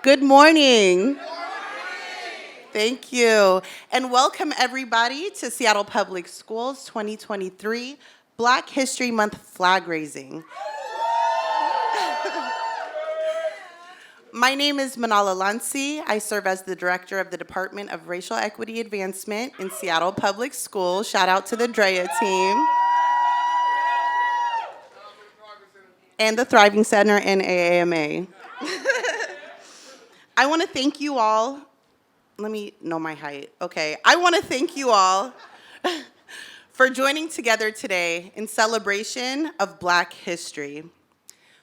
Good morning. Thank you. And welcome everybody to Seattle Public Schools 2023 Black History Month flag raising. My name is Manala Lansi. I serve as the director of the Department of Racial Equity Advancement in Seattle Public Schools. Shout out to the Drea team. And the Thriving Center in AAMA. I want to thank you all. Let me know my height. Okay. I want to thank you all for joining together today in celebration of Black history.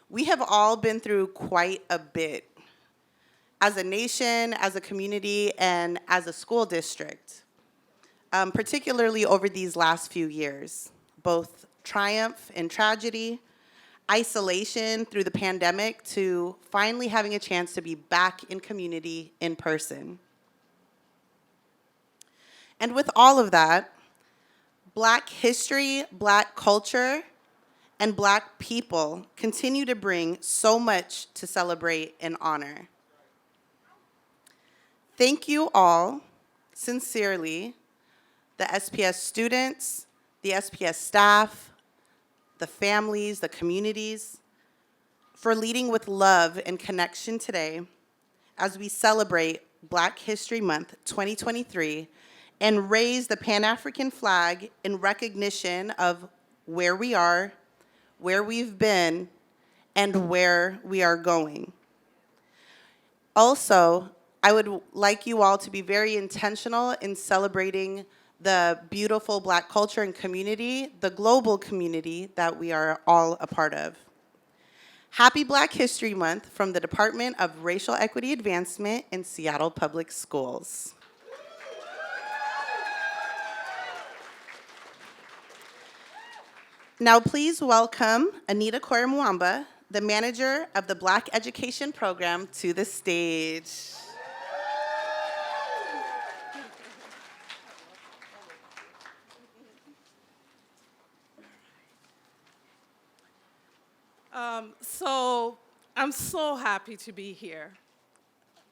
We have all been through quite a bit as a nation, as a community, and as a school district, particularly over these last few years, both triumph and tragedy, isolation through the pandemic to finally having a chance to be back in community in person. And with all of that, Black history, Black culture, and Black people continue to bring so much to celebrate and honor. Thank you all, sincerely, the SPS students, the SPS staff, the families, the communities, for leading with love and connection today as we celebrate Black History Month 2023 and raise the Pan-African flag in recognition of where we are, where we've been, and where we are going. Also, I would like you all to be very intentional in celebrating the beautiful Black culture and community, the global community that we are all a part of. Happy Black History Month from the Department of Racial Equity Advancement in Seattle Public Schools. Now please welcome Anita Koyamwamba, the manager of the Black Education Program, to the stage. So I'm so happy to be here.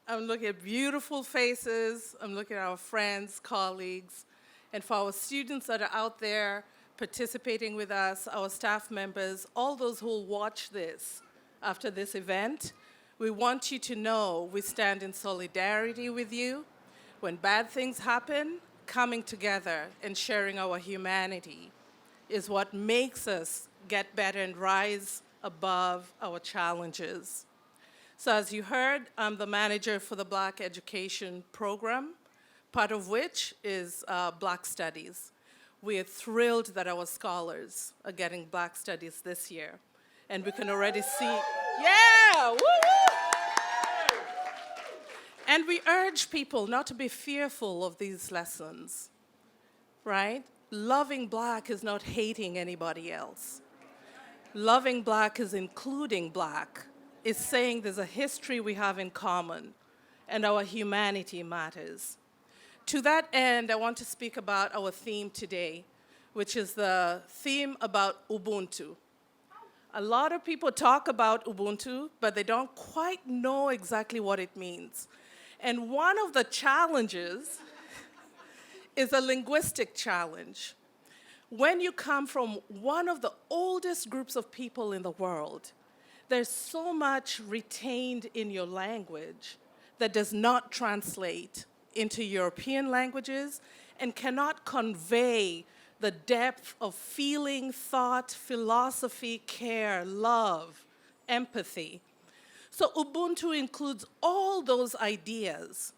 I'm looking at beautiful faces. I'm looking at our friends, colleagues, and for our students that are out there participating with us, our staff members, all those who will watch this after this event, we want you to know we stand in solidarity with you. When bad things happen, coming together and sharing our humanity is what makes us get better and rise above our challenges. So as you heard, I'm the manager for the Black Education Program, part of which is Black Studies. We are thrilled that our scholars are getting Black Studies this year. And we can already see, yeah, woo-woo! And we urge people not to be fearful of these lessons, right? Loving Black is not hating anybody else. Loving Black is including Black. It's saying there's a history we have in common, and our humanity matters. To that end, I want to speak about our theme today, which is the theme about Ubuntu. A lot of people talk about Ubuntu, but they don't quite know exactly what it means. And one of the challenges is a linguistic challenge. When you come from one of the oldest groups of people in the world, there's so much retained in your language that does not translate into European languages and cannot convey the depth of feeling, thought, philosophy, care, love, empathy. So Ubuntu includes all those ideas.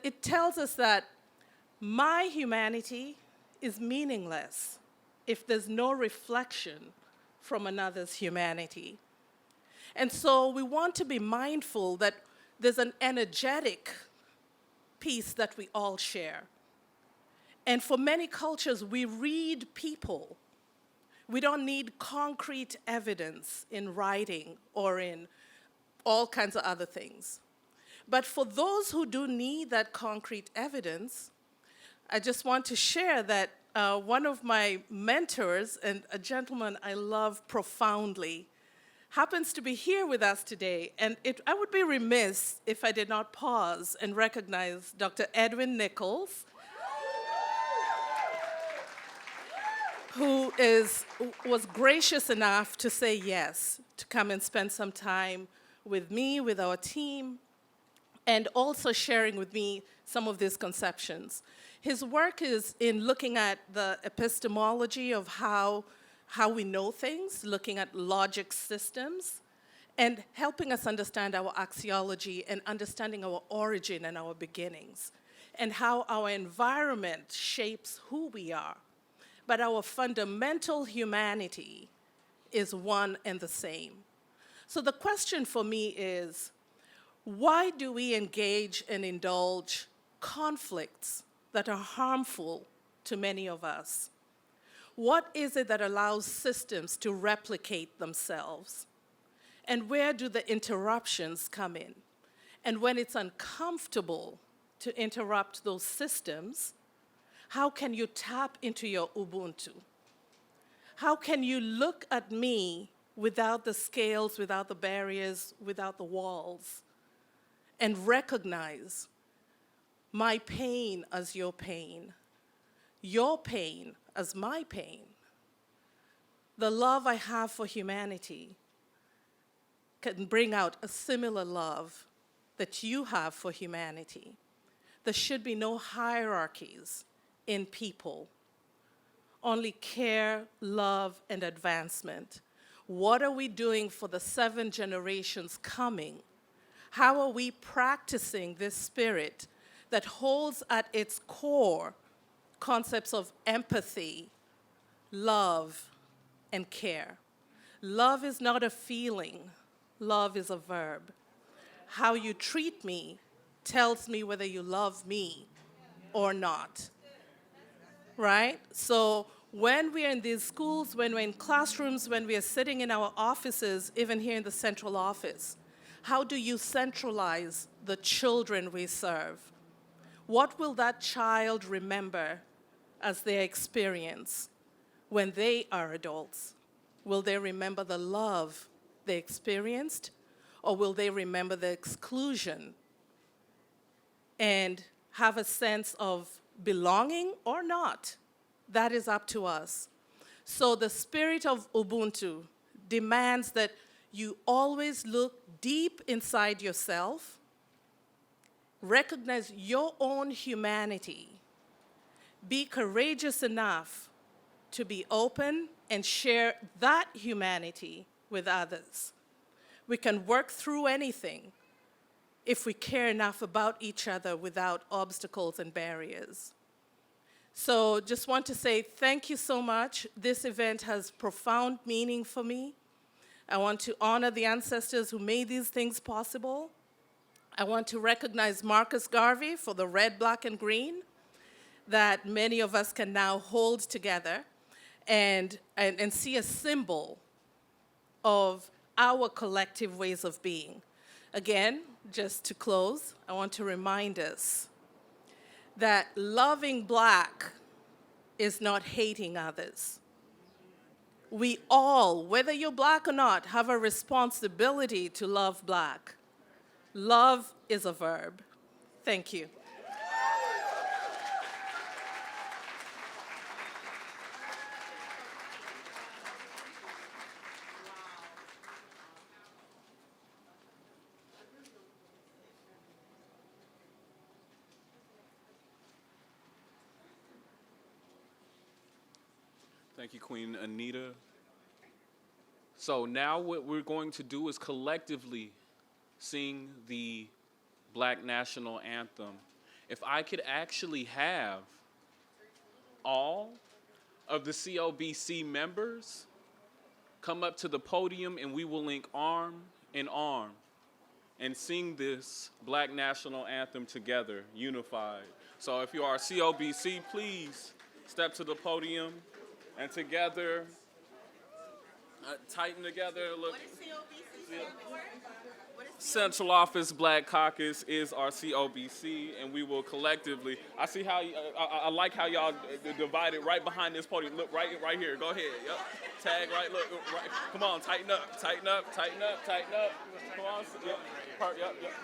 It tells us that my humanity is meaningless if there's no reflection from another's humanity. And so we want to be mindful that there's an energetic piece that we all share. And for many cultures, we read people. We don't need concrete evidence in writing or in all kinds of other things. But for those who do need that concrete evidence, I just want to share that one of my mentors, and a gentleman I love profoundly, happens to be here with us today. And I would be remiss if I did not pause and recognize Dr. Edwin Nichols, who was gracious enough to say yes, to come and spend some time with me, with our team, and also sharing with me some of these conceptions. His work is in looking at the epistemology of how we know things, looking at logic systems, and helping us understand our axiology and understanding our origin and our beginnings, and how our environment shapes who we are. But our fundamental humanity is one and the same. So the question for me is, why do we engage and indulge conflicts that are harmful to many of us? What is it that allows systems to replicate themselves? And where do the interruptions come in? And when it's uncomfortable to interrupt those systems, how can you tap into your Ubuntu? How can you look at me without the scales, without the barriers, without the walls, and recognize my pain as your pain as my pain? The love I have for humanity can bring out a similar love that you have for humanity. There should be no hierarchies in people, only care, love, and advancement. What are we doing for the 7 generations coming? How are we practicing this spirit that holds at its core concepts of empathy, love, and care? Love is not a feeling, love is a verb. How you treat me tells me whether you love me or not. Right? So when we're in these schools, when we're in classrooms, when we are sitting in our offices, even here in the central office, how do you centralize the children we serve? What will that child remember as their experience when they are adults? Will they remember the love they experienced, or will they remember the exclusion and have a sense of belonging or not? That is up to us. So the spirit of Ubuntu demands that you always look deep inside yourself, recognize your own humanity, be courageous enough to be open and share that humanity with others. We can work through anything if we care enough about each other without obstacles and barriers. So just want to say thank you so much. This event has profound meaning for me. I want to honor the ancestors who made these things possible. I want to recognize Marcus Garvey for the red, black, and green that many of us can now hold together and see a symbol of our collective ways of being. Again, just to close, I want to remind us that loving Black is not hating others. We all, whether you're Black or not, have a responsibility to love Black. Love is a verb. Thank you. Thank you, Queen Anita. So now what we're going to do is collectively sing the Black National Anthem. If I could actually have all of the CLBC members come up to the podium and we will link arm in arm and sing this Black National Anthem together, unified. So if you are CLBC, please step to the podium. And together, tighten together. Look. What is CLBC stand for? Central Office Black Caucus is our COBC, and we will collectively. I see how I like how y'all divided right behind this podium. Look right here. Go ahead. Yep. Tag right. Look right. Come on. Tighten up. Tighten up. Tighten up. Tighten up. Come on. Yep.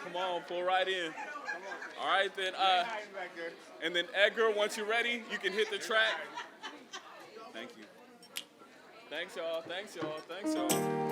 Come on. Pull right in. All right then. And then Edgar, once you're ready, you can hit the track. Thank you. Thanks y'all. Thanks y'all. Thanks y'all.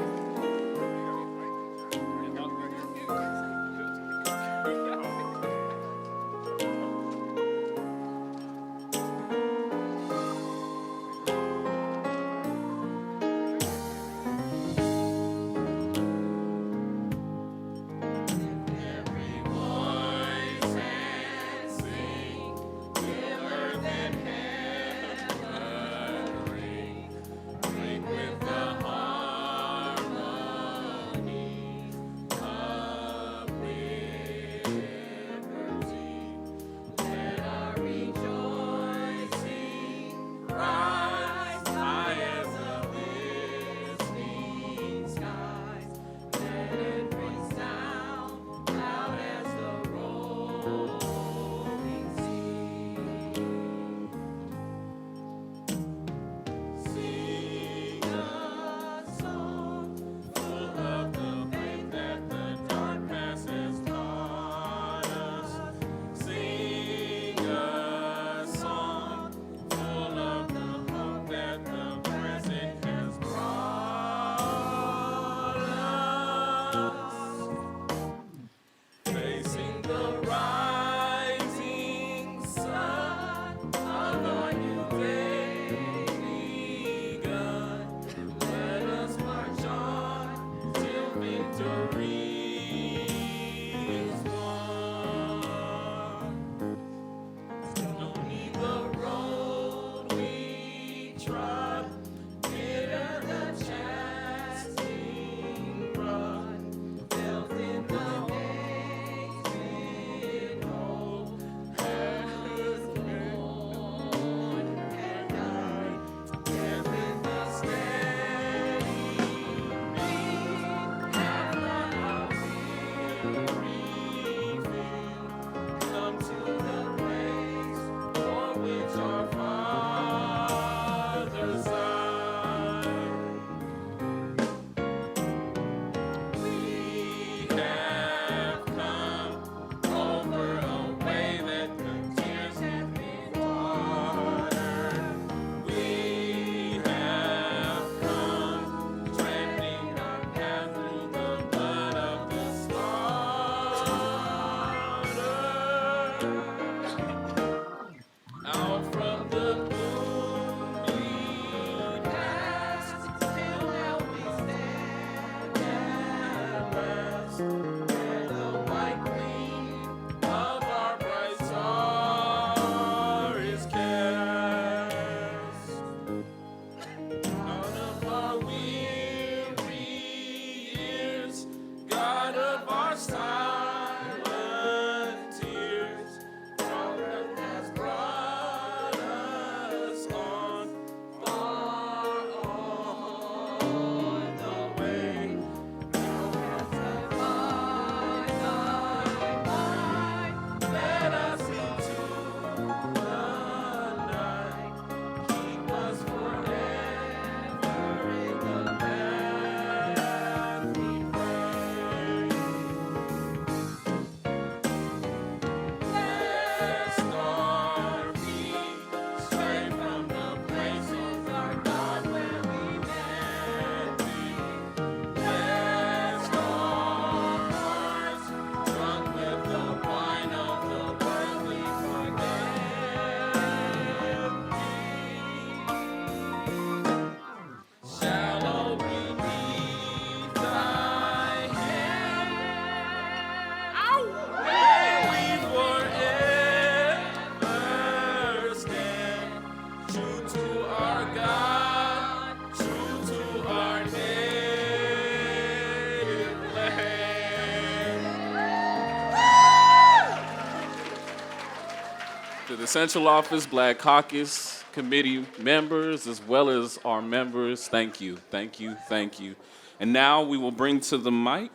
To the Central Office Black Caucus Committee members, as well as our members, thank you, thank you, thank you. And now we will bring to the mic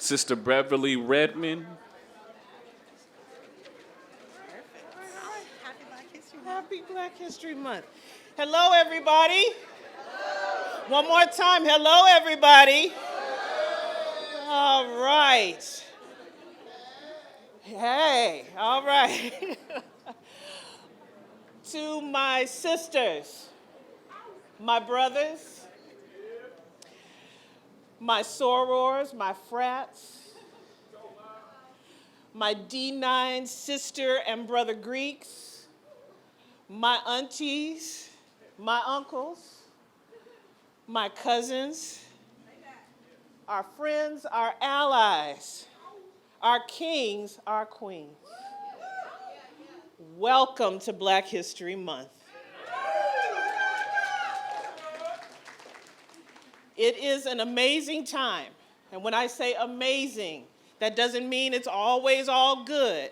Sister Beverly Redmond. Happy Black History Month. Hello, everybody. One more time. Hello, everybody. All right. Hey, all right. To my sisters, my brothers, my sorors, my frats, my D9 sister and brother Greeks, my aunties, my uncles, my cousins, our friends, our allies, our kings, our queens. Welcome to Black History Month. It is an amazing time. And when I say amazing, that doesn't mean it's always all good,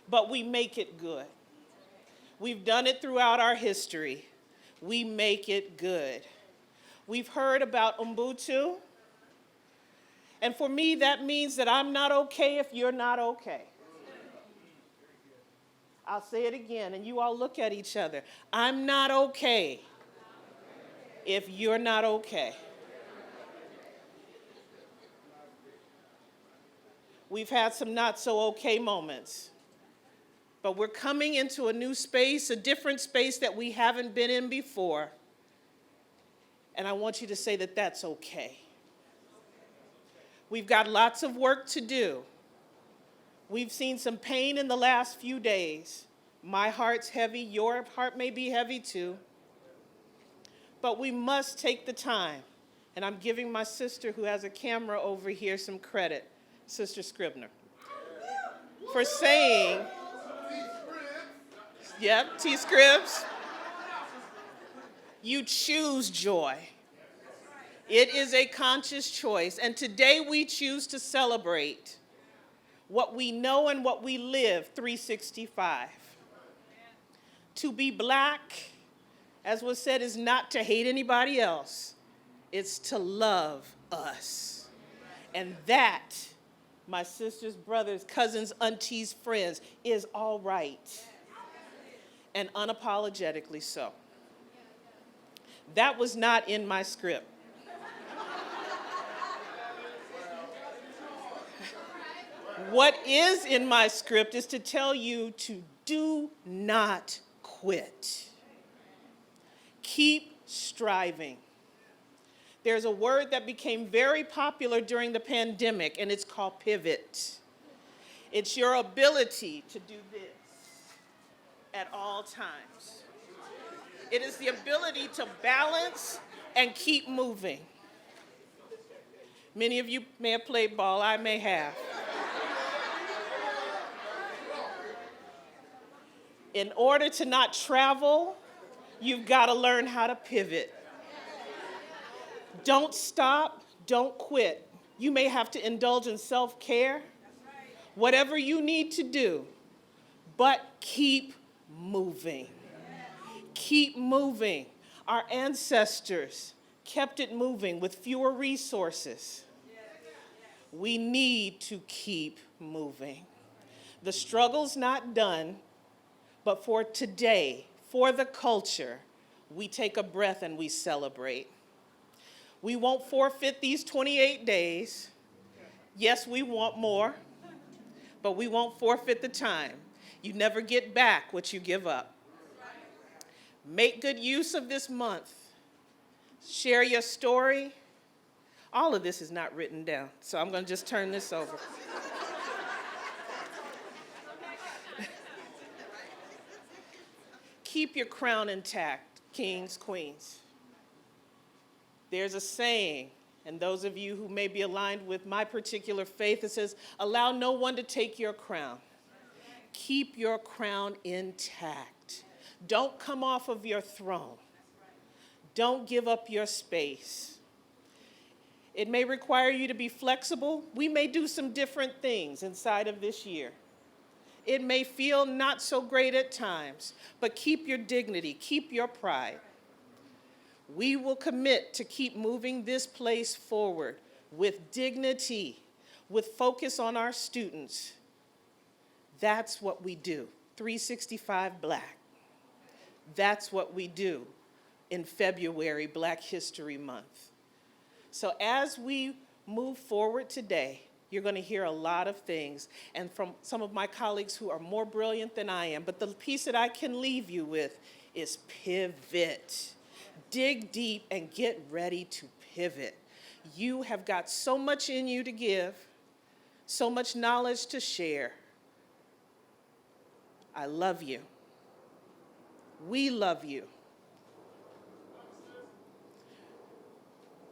but we make it good. We've done it throughout our history. We make it good. We've heard about Ubuntu. And for me, that means that I'm not okay if you're not okay. I'll say it again, and you all look at each other. I'm not okay if you're not okay. We've had some not so okay moments, but we're coming into a new space, a different space that we haven't been in before. And I want you to say that that's okay. We've got lots of work to do. We've seen some pain in the last few days. My heart's heavy, your heart may be heavy too. But we must take the time, and I'm giving my sister who has a camera over here some credit, Sister Scribner, for saying, yep, T. Scribs, you choose joy. It is a conscious choice, and today we choose to celebrate what we know and what we live 365. To be Black, as was said, is not to hate anybody else. It's to love us. And that, my sisters, brothers, cousins, aunties, friends, is all right. And unapologetically so. That was not in my script. What is in my script is to tell you to do not quit. Keep striving. There's a word that became very popular during the pandemic, and it's called pivot. It's your ability to do this at all times. It is the ability to balance and keep moving. Many of you may have played ball, I may have. In order to not travel, you've got to learn how to pivot. Don't stop, don't quit. You may have to indulge in self-care, whatever you need to do, but keep moving. Keep moving. Our ancestors kept it moving with fewer resources. We need to keep moving. The struggle's not done. But for today, for the culture, we take a breath and we celebrate. We won't forfeit these 28 days. Yes, we want more, but we won't forfeit the time. You never get back what you give up. Make good use of this month. Share your story. All of this is not written down, so I'm going to just turn this over. Keep your crown intact, kings, queens. There's a saying, and those of you who may be aligned with my particular faith, it says, allow no one to take your crown. Keep your crown intact. Don't come off of your throne. Don't give up your space. It may require you to be flexible. We may do some different things inside of this year. It may feel not so great at times, but keep your dignity, keep your pride. We will commit to keep moving this place forward with dignity, with focus on our students. That's what we do. 365 Black. That's what we do in February, Black History Month. So as we move forward today, you're going to hear a lot of things, and from some of my colleagues who are more brilliant than I am, but the piece that I can leave you with is pivot. Dig deep and get ready to pivot. You have got so much in you to give, so much knowledge to share. I love you. We love you.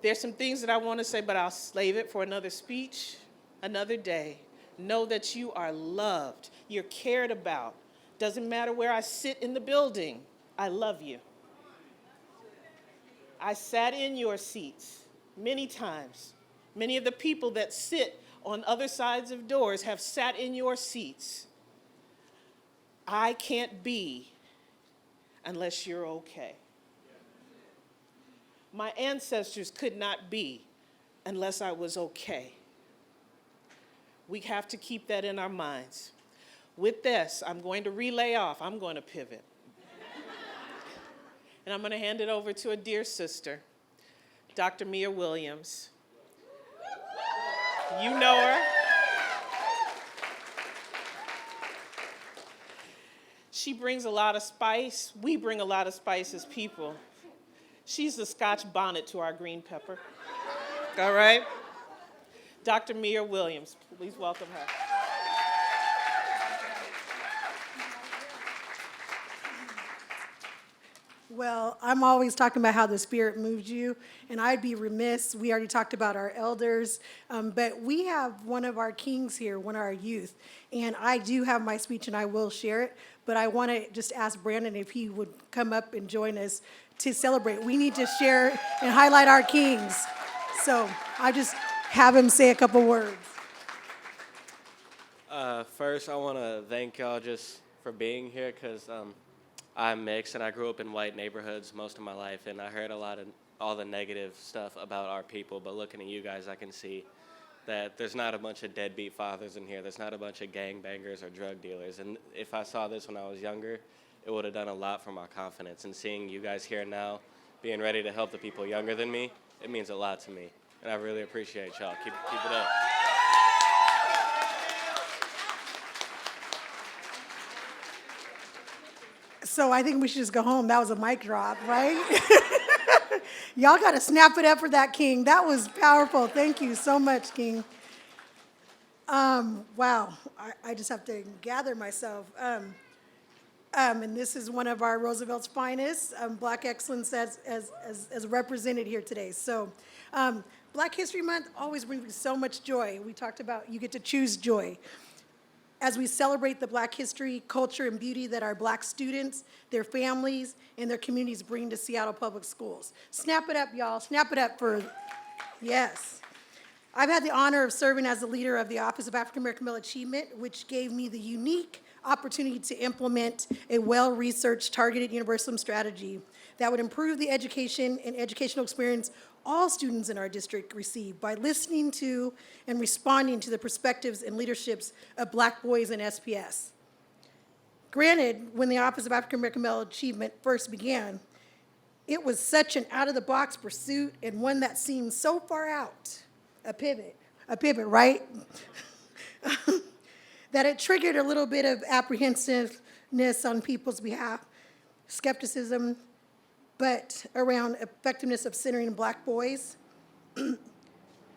There's some things that I want to say, but I'll save it for another speech, another day. Know that you are loved. You're cared about. Doesn't matter where I sit in the building. I love you. I sat in your seats many times. Many of the people that sit on other sides of doors have sat in your seats. I can't be unless you're okay. My ancestors could not be unless I was okay. We have to keep that in our minds. With this, I'm going to relay off. I'm going to pivot. And I'm going to hand it over to a dear sister, Dr. Mia Williams. You know her. She brings a lot of spice. We bring a lot of spice as people. She's the Scotch bonnet to our green pepper. All right? Dr. Mia Williams, please welcome her. Well, I'm always talking about how the Spirit moves you, and I'd be remiss, we already talked about our elders, but we have one of our kings here, one of our youth, and I do have my speech and I will share it, but I want to just ask Brandon if he would come up and join us to celebrate. We need to share and highlight our kings. So I just have him say a couple words. First, I want to thank y'all just for being here, because I'm mixed and I grew up in white neighborhoods most of my life, and I heard a lot of all the negative stuff about our people, but looking at you guys, I can see that there's not a bunch of deadbeat fathers in here. There's not a bunch of gangbangers or drug dealers, and if I saw this when I was younger, it would have done a lot for my confidence, and seeing you guys here now, being ready to help the people younger than me, it means a lot to me, and I really appreciate y'all. Keep it up. So I think we should just go home. That was a mic drop, right? Y'all got to snap it up for that king. That was powerful. Thank you so much, King. Wow, I just have to gather myself. And this is one of our Roosevelt's finest, Black excellence as represented here today. So Black History Month always brings me so much joy. We talked about you get to choose joy. As we celebrate the Black history, culture, and beauty that our Black students, their families, and their communities bring to Seattle Public Schools. Snap it up, y'all. Snap it up for, yes. I've had the honor of serving as the leader of the Office of African American Male Achievement, which gave me the unique opportunity to implement a well-researched, targeted universalism strategy that would improve the education and educational experience all students in our district receive by listening to and responding to the perspectives and leaderships of Black boys in SPS. Granted, when the Office of African American Male Achievement first began, it was such an out-of-the-box pursuit and one that seemed so far out, a pivot, right? That it triggered a little bit of apprehensiveness on people's behalf, skepticism, but around effectiveness of centering Black boys.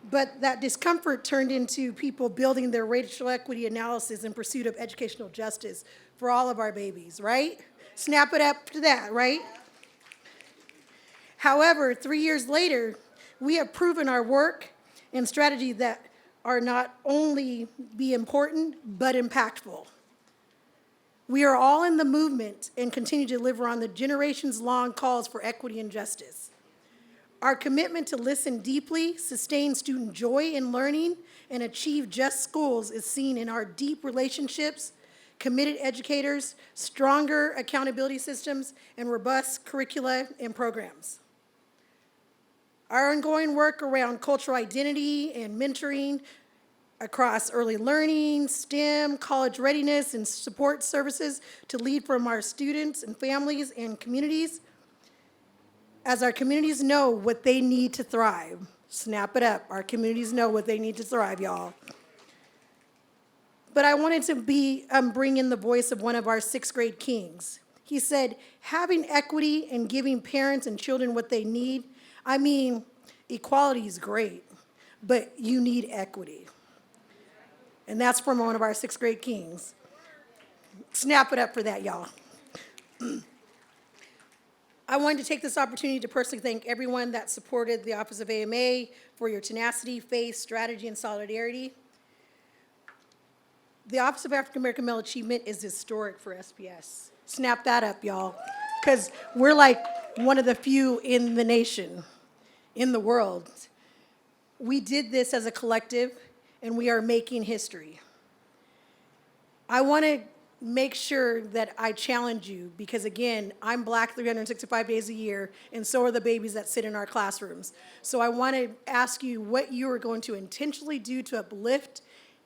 But that discomfort turned into people building their racial equity analysis in pursuit of educational justice for all of our babies, right? Snap it up to that, right? However, 3 years later, we have proven our work and strategy that are not only be important, but impactful. We are all in the movement and continue to deliver on the generations-long calls for equity and justice. Our commitment to listen deeply, sustain student joy in learning, and achieve just schools is seen in our deep relationships, committed educators, stronger accountability systems, and robust curricula and programs. Our ongoing work around cultural identity and mentoring across early learning, STEM, college readiness, and support services to lead from our students and families and communities. As our communities know what they need to thrive. Snap it up. Our communities know what they need to thrive, y'all. But I wanted to bring in the voice of one of our sixth grade kings. He said, having equity and giving parents and children what they need, I mean, equality is great, but you need equity. And that's from one of our sixth grade kings. Snap it up for that, y'all. I wanted to take this opportunity to personally thank everyone that supported the Office of AMA for your tenacity, faith, strategy, and solidarity. The Office of African American Male Achievement is historic for SPS. Snap that up, y'all, because we're like one of the few in the nation, in the world. We did this as a collective, and we are making history. I want to make sure that I challenge you because, again, I'm Black 365 days a year, and so are the babies that sit in our classrooms. So I want to ask you what you are going to intentionally do to uplift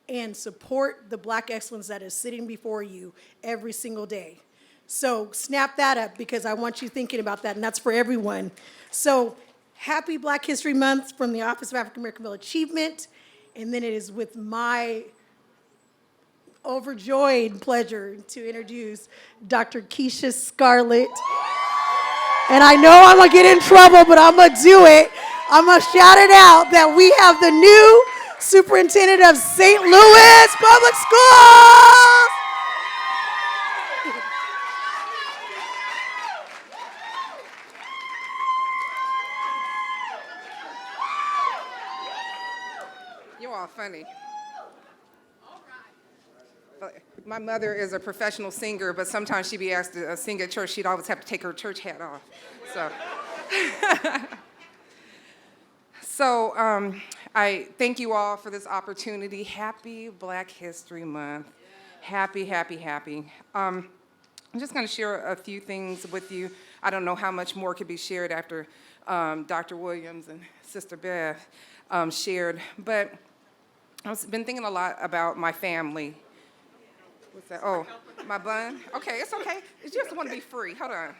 and support the Black excellence that is sitting before you every single day. So snap that up because I want you thinking about that, and that's for everyone. So happy Black History Month from the Office of African American Male Achievement. And then it is with my overjoyed pleasure to introduce Dr. Keisha Scarlett. And I know I'm gonna get in trouble, but I'm gonna do it. I'm gonna shout it out that we have the new superintendent of St. Louis Public Schools. You all funny. But my mother is a professional singer, but sometimes she'd be asked to sing at church. She'd always have to take her church hat off. So, I thank you all for this opportunity. Happy Black History Month. Happy, happy, happy. I'm just going to share a few things with you. I don't know how much more could be shared after Dr. Williams and Sister Beth shared, but I've been thinking a lot about my family. What's that? Oh, my bun? Okay, it's okay. It's just want to be free. Hold on.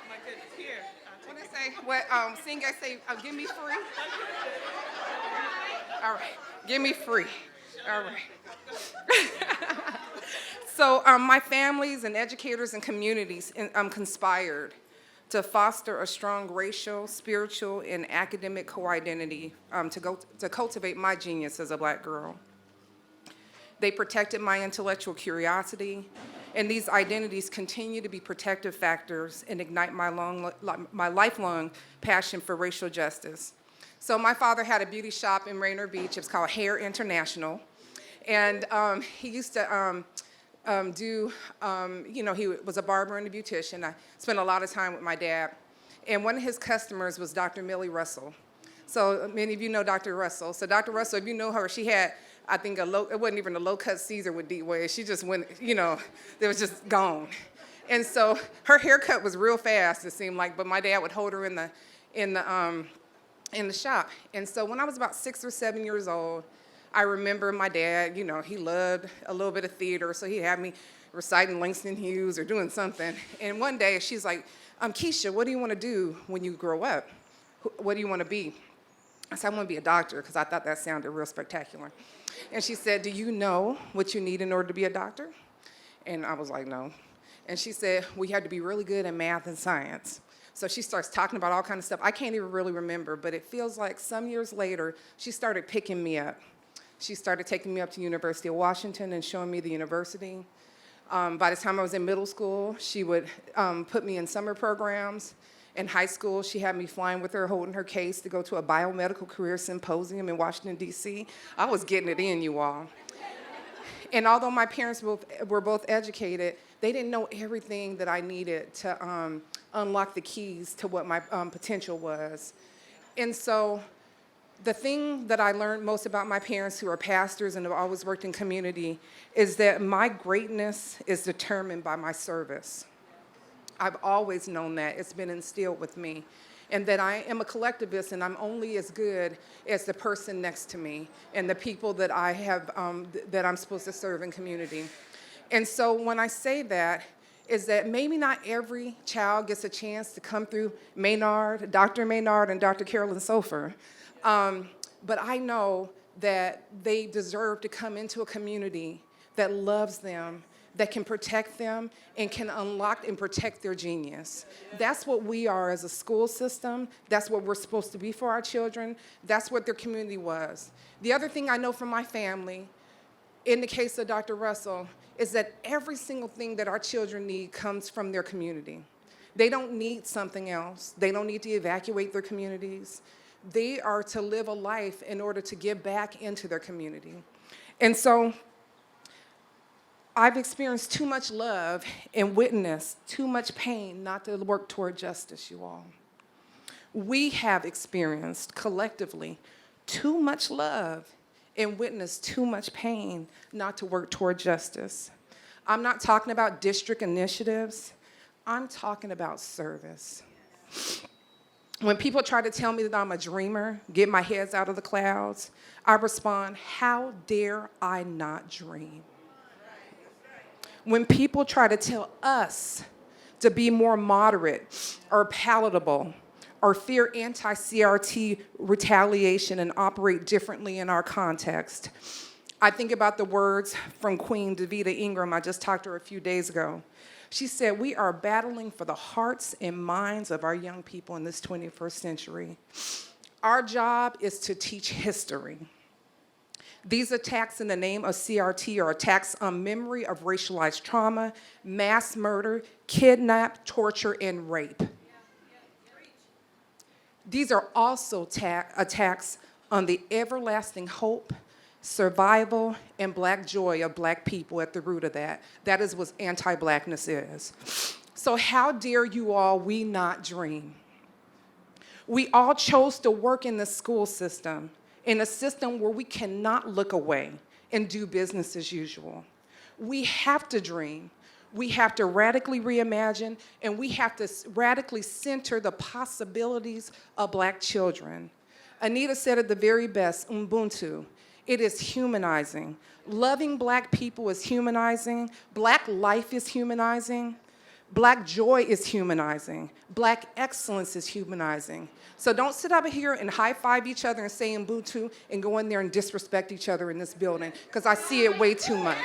My goodness, here. What did it say? What, sing, I say, give me free? All right, give me free. All right. So my families and educators and communities conspired to foster a strong racial, spiritual, and academic co-identity to cultivate my genius as a Black girl. They protected my intellectual curiosity, and these identities continue to be protective factors and ignite my lifelong passion for racial justice. So my father had a beauty shop in Rainier Beach. It was called Hair International, and he used to he was a barber and a beautician. I spent a lot of time with my dad, and one of his customers was Dr. Millie Russell. So many of you know Dr. Russell. So Dr. Russell, if you know her, she had, I think, it wasn't even a low-cut Caesar with deep waves. She just went, it was just gone. And so her haircut was real fast, it seemed like, but my dad would hold her in the shop. And so when I was about 6 or 7 years old, I remember my dad, he loved a little bit of theater, so he had me reciting Langston Hughes or doing something. And one day she's like, Keisha, what do you want to do when you grow up? What do you want to be? I said, I want to be a doctor, because I thought that sounded real spectacular. And she said, do you know what you need in order to be a doctor? And I was like, no. And she said, well, you have to be really good in math and science. So she starts talking about all kinds of stuff. I can't even really remember, but it feels like some years later, she started picking me up. She started taking me up to University of Washington and showing me the university. By the time I was in middle school, she would put me in summer programs. In high school, she had me flying with her, holding her case to go to a biomedical career symposium in Washington, D.C. I was getting it in, you all. And although my parents were both educated, they didn't know everything that I needed to unlock the keys to what my potential was. And so the thing that I learned most about my parents, who are pastors and have always worked in community, is that my greatness is determined by my service. I've always known that. It's been instilled with me. and that I am a collectivist and I'm only as good as the person next to me and the people that I have, that I'm supposed to serve in community. And so when I say that, is that maybe not every child gets a chance to come through Maynard, Dr. Maynard and Dr. Carolyn Sofer, but I know that they deserve to come into a community that loves them, that can protect them, and can unlock and protect their genius. That's what we are as a school system. That's what we're supposed to be for our children. That's what their community was. The other thing I know from my family, in the case of Dr. Russell, is that every single thing that our children need comes from their community. They don't need something else. They don't need to evacuate their communities. They are to live a life in order to give back into their community. And so I've experienced too much love and witnessed too much pain not to work toward justice, you all. We have experienced collectively too much love and witnessed too much pain not to work toward justice. I'm not talking about district initiatives. I'm talking about service. When people try to tell me that I'm a dreamer, get my heads out of the clouds, I respond, how dare I not dream? When people try to tell us to be more moderate or palatable or fear anti-CRT retaliation and operate differently in our context, I think about the words from Queen Davita Ingram. I just talked to her a few days ago. She said, we are battling for the hearts and minds of our young people in this 21st century. Our job is to teach history. These attacks in the name of CRT are attacks on memory of racialized trauma, mass murder, kidnap, torture, and rape. These are also attacks on the everlasting hope, survival, and Black joy of Black people at the root of that. That is what anti-Blackness is. So how dare you all we not dream? We all chose to work in the school system, in a system where we cannot look away and do business as usual. We have to dream. We have to radically reimagine, and we have to radically center the possibilities of Black children. Anita said it the very best, Ubuntu. It is humanizing. Loving Black people is humanizing. Black life is humanizing. Black joy is humanizing. Black excellence is humanizing. So don't sit up here and high-five each other and say Ubuntu and go in there and disrespect each other in this building, because I see it way too much.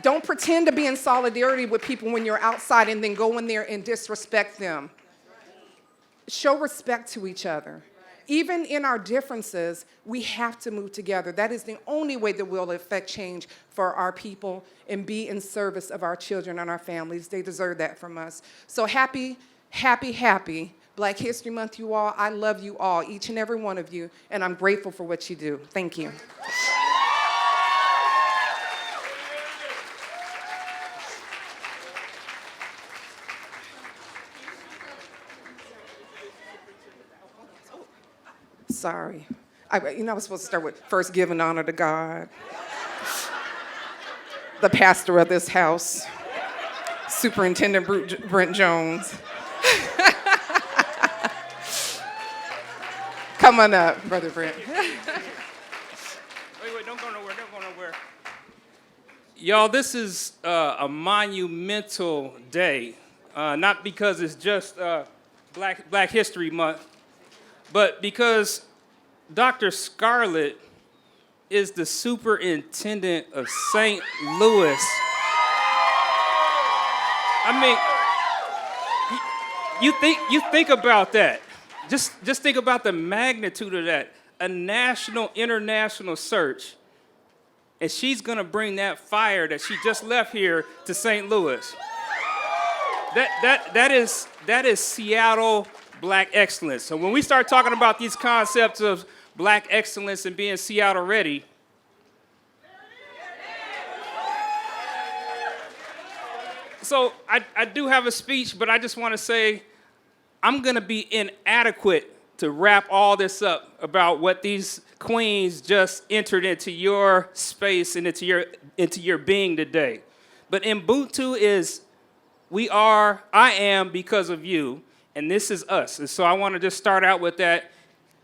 Don't pretend to be in solidarity with people when you're outside and then go in there and disrespect them. Show respect to each other. Even in our differences, we have to move together. That is the only way that we'll affect change for our people and be in service of our children and our families. They deserve that from us. So happy, happy, happy Black History Month, you all. I love you all, each and every one of you, and I'm grateful for what you do. Thank you. Sorry. I was supposed to start with first giving honor to God, the pastor of this house, Superintendent Brent Jones. Come on up, Brother Brent. Wait, don't go nowhere, Y'all, this is a monumental day, not because it's just Black History Month, but because Dr. Scarlett is the superintendent of St. Louis. I mean, you think about that. Just think about the magnitude of that. A national, international search, and she's gonna bring that fire that she just left here to St. Louis. That is Seattle Black excellence. So when we start talking about these concepts of Black excellence and being Seattle ready, so I do have a speech, but I just want to say I'm going to be inadequate to wrap all this up about what these queens just entered into your space and into your being today. But Ubuntu is I am because of you. And this is us. And so I want to just start out with that.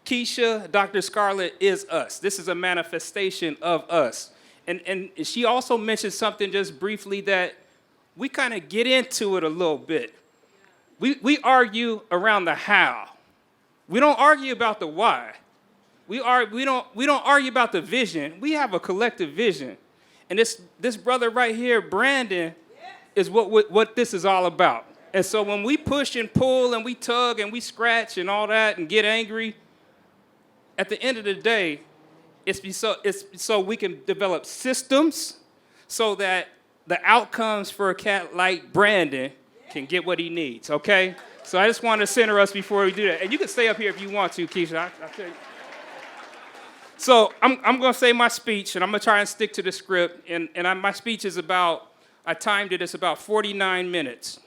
Keisha, Dr. Scarlett is us. This is a manifestation of us. And she also mentioned something just briefly that we kind of get into it a little bit. We argue around the how. We don't argue about the why. We don't argue about the vision. We have a collective vision. And this brother right here, Brandon, is what this is all about. And so when we push and pull and we tug and we scratch and all that and get angry, at the end of the day, it's so we can develop systems so that the outcomes for a cat like Brandon can get what he needs, okay? So I just want to center us before we do that. And you can stay up here if you want to, Keisha. I'll tell you. So I'm going to say my speech, and I'm going to try and stick to the script. And my speech is about, I timed it, it's about 49 minutes.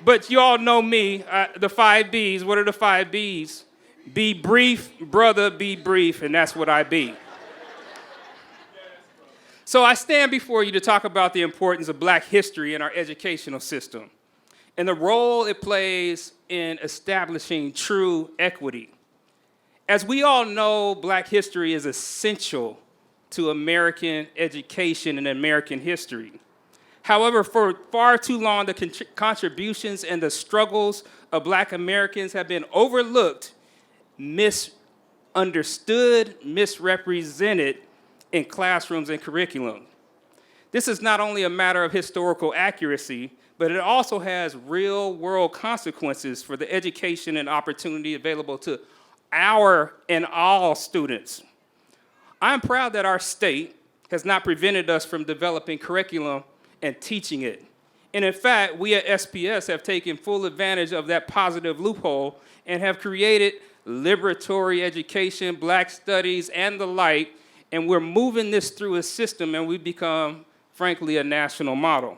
But you all know me, the 5 B's. What are the 5 B's? Be brief, brother, be brief, and that's what I be. So I stand before you to talk about the importance of Black history in our educational system and the role it plays in establishing true equity. As we all know, Black history is essential to American education and American history. However, for far too long, the contributions and the struggles of Black Americans have been overlooked, misunderstood, misrepresented in classrooms and curriculum. This is not only a matter of historical accuracy, but it also has real-world consequences for the education and opportunity available to our and all students. I'm proud that our state has not prevented us from developing curriculum and teaching it. And in fact, we at SPS have taken full advantage of that positive loophole and have created liberatory education, Black studies, and the like, and we're moving this through a system and we've become, frankly, a national model.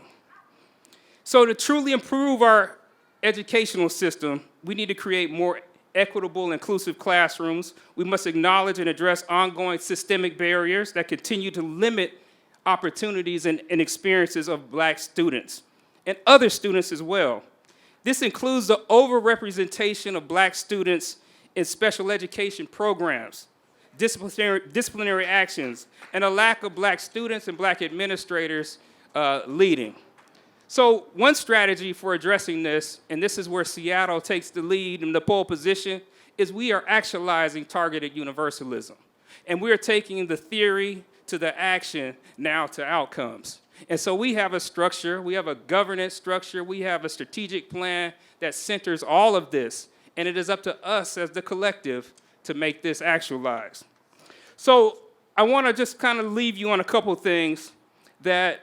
So to truly improve our educational system, we need to create more equitable, inclusive classrooms. We must acknowledge and address ongoing systemic barriers that continue to limit opportunities and experiences of Black students and other students as well. This includes the overrepresentation of Black students in special education programs, disciplinary actions, and a lack of Black students and Black administrators leading. So one strategy for addressing this, and this is where Seattle takes the lead in the pole position, is we are actualizing targeted universalism. And we are taking the theory to the action, now to outcomes. And so we have a structure, we have a governance structure, we have a strategic plan that centers all of this, and it is up to us as the collective to make this actualized. So I want to just kind of leave you on a couple things that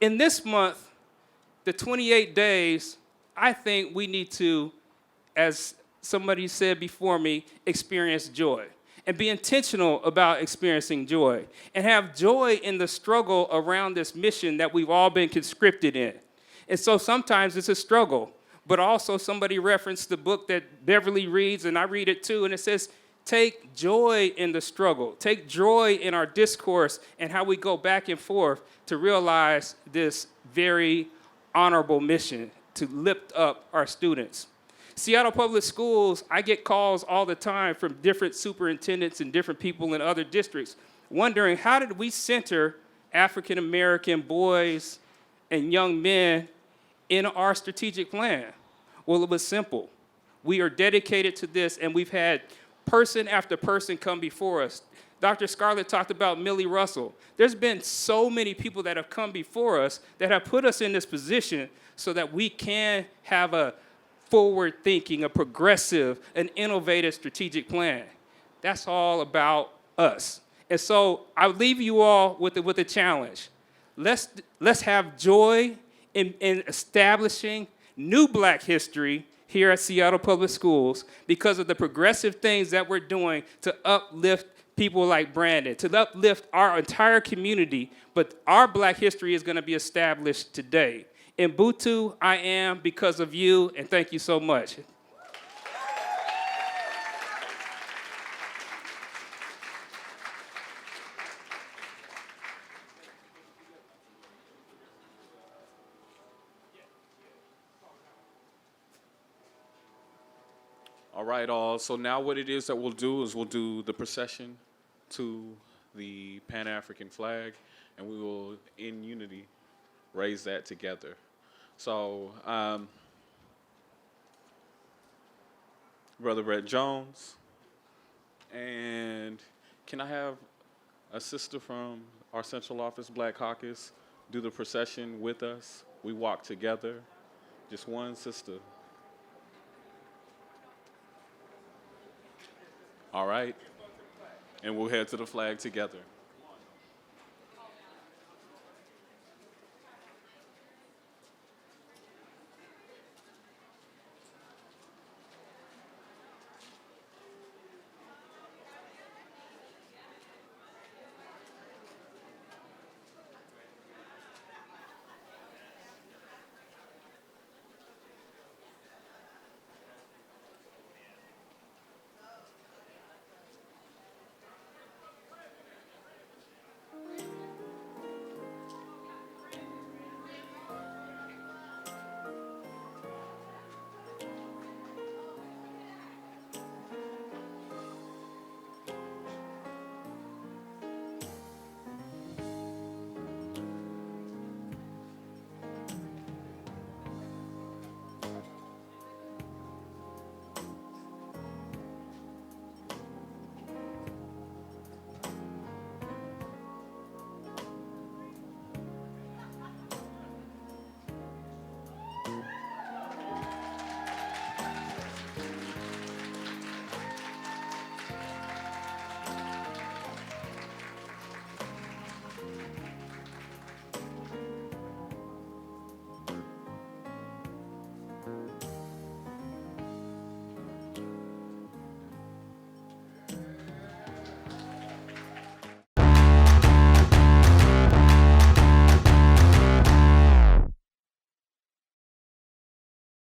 in this month, the 28 days, I think we need to, as somebody said before me, experience joy. And be intentional about experiencing joy. And have joy in the struggle around this mission that we've all been conscripted in. And so sometimes it's a struggle. But also somebody referenced the book that Beverly reads, and I read it too, and it says, take joy in the struggle. Take joy in our discourse and how we go back and forth to realize this very honorable mission to lift up our students. Seattle Public Schools, I get calls all the time from different superintendents and different people in other districts wondering how did we center African American boys and young men in our strategic plan? Well, it was simple. We are dedicated to this, and we've had person after person come before us. Dr. Scarlett talked about Millie Russell. There's been so many people that have come before us that have put us in this position so that we can have a forward-thinking, a progressive, an innovative strategic plan. That's all about us. And so I leave you all with a challenge. Let's have joy in establishing new Black history here at Seattle Public Schools because of the progressive things that we're doing to uplift people like Brandon, to uplift our entire community, but our Black history is going to be established today. In Butu, I am because of you, and thank you so much. All right, all. So now what it is that we'll do is we'll do the procession to the Pan-African flag, and we will, in unity, raise that together. So, Brother Brett Jones, and can I have a sister from our Central Office Black Caucus do the procession with us? We walk together, just one sister. All right, and we'll head to the flag together.